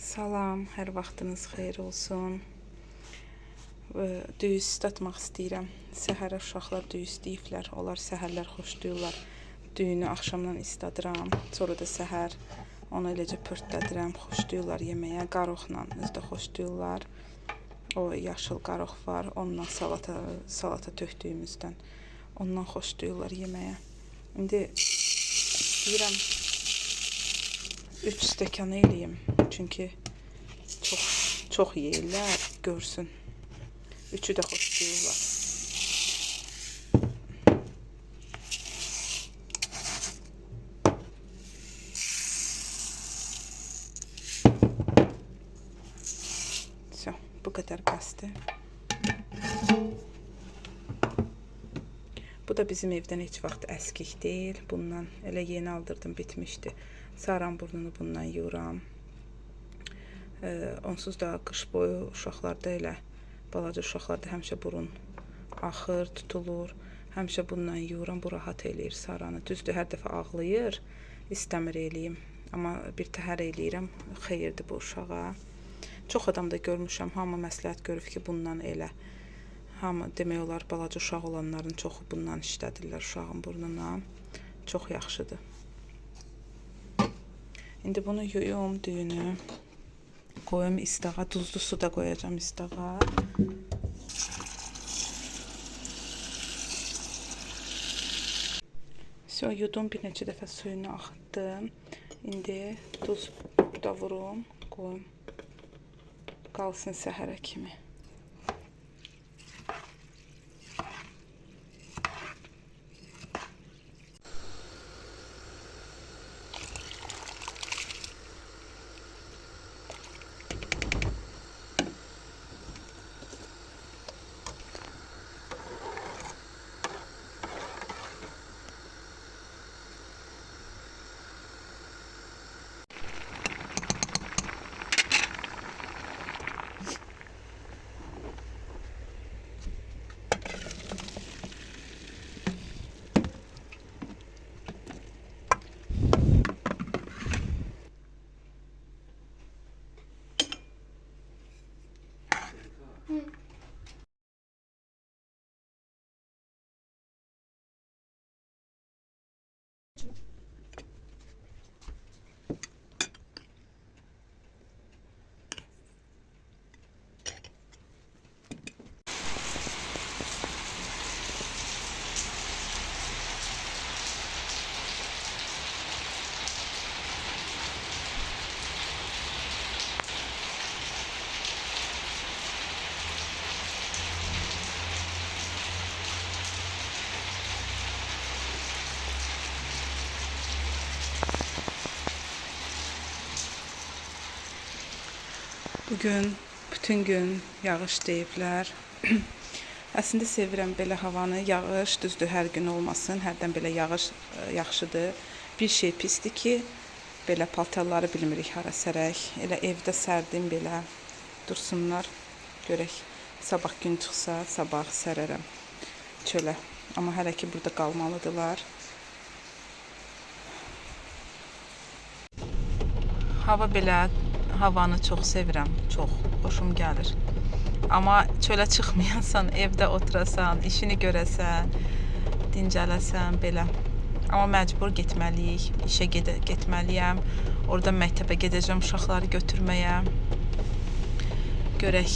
Salam, hər vaxtınız xeyir olsun. Düyü atmaq istəyirəm. Səhərə uşaqlar düyü istəyiblər. Onlar səhərlər xoşlayırlar. Düyünü axşamdan istadıram. Sonra da səhər onu eləcə pörtlədirəm. Xoşlayırlar yeməyə. Qaroxla özdə xoşlayırlar. O yaşıl qarox var. Onunla salata tökdüyümüzdən. Ondan xoşlayırlar yeməyə. İndi deyirəm 3 stəkan eləyim. Çünki çox yeyirlər, görsün. Üçü də xoşlayırlar. Bu qədər bəsdir. Bu da bizim evdən heç vaxt əskik deyil. Bundan elə yeni aldırdım, bitmişdi. Saran burnunu bundan yuram. Onsuz da qış boyu uşaqlarda elə, balaca uşaqlarda həmişə burun axır, tutulur. Həmişə bundan yuram, bu rahat eləyir saranı. Düzdür, hər dəfə ağlayır, istəmir eləyim. Amma bir təhər eləyirəm, xeyirdir bu uşağa. Çox adam da görmüşəm, hamı məsləhət görüb ki, bundan elə. Hamı demək olar, balaca uşaq olanların çoxu bundan işlədirlər uşağın burnuna. Çox yaxşıdır. İndi bunu yuyum, düyünü. Qoyum istağa, duzlu su da qoyacağım istağa. Yudum, bir neçə dəfə suyunu axıtdım. İndi duz da vurum, qoyum. Qalsın səhərə kimi. Bugün bütün gün yağış deyiblər. Əslində sevirəm belə havanı. Yağış düzdür, hər gün olmasın. Hərdən belə yağış yaxşıdır. Bir şey pisdir ki, belə paltarları bilmirik hara sərək. Elə evdə sərdim belə dursunlar. Görək, sabah gün çıxsa, sabah sərərəm çölə. Amma hələ ki burada qalmalıdırlar. Hava belə. Havanı çox sevirəm, çox xoşum gəlir. Amma çölə çıxmayasan, evdə oturasan, işini görəsən, dincələsən, belə. Amma məcbur getməliyik, işə getməliyəm. Orada məktəbə gedəcəm uşaqları götürməyə. Görək,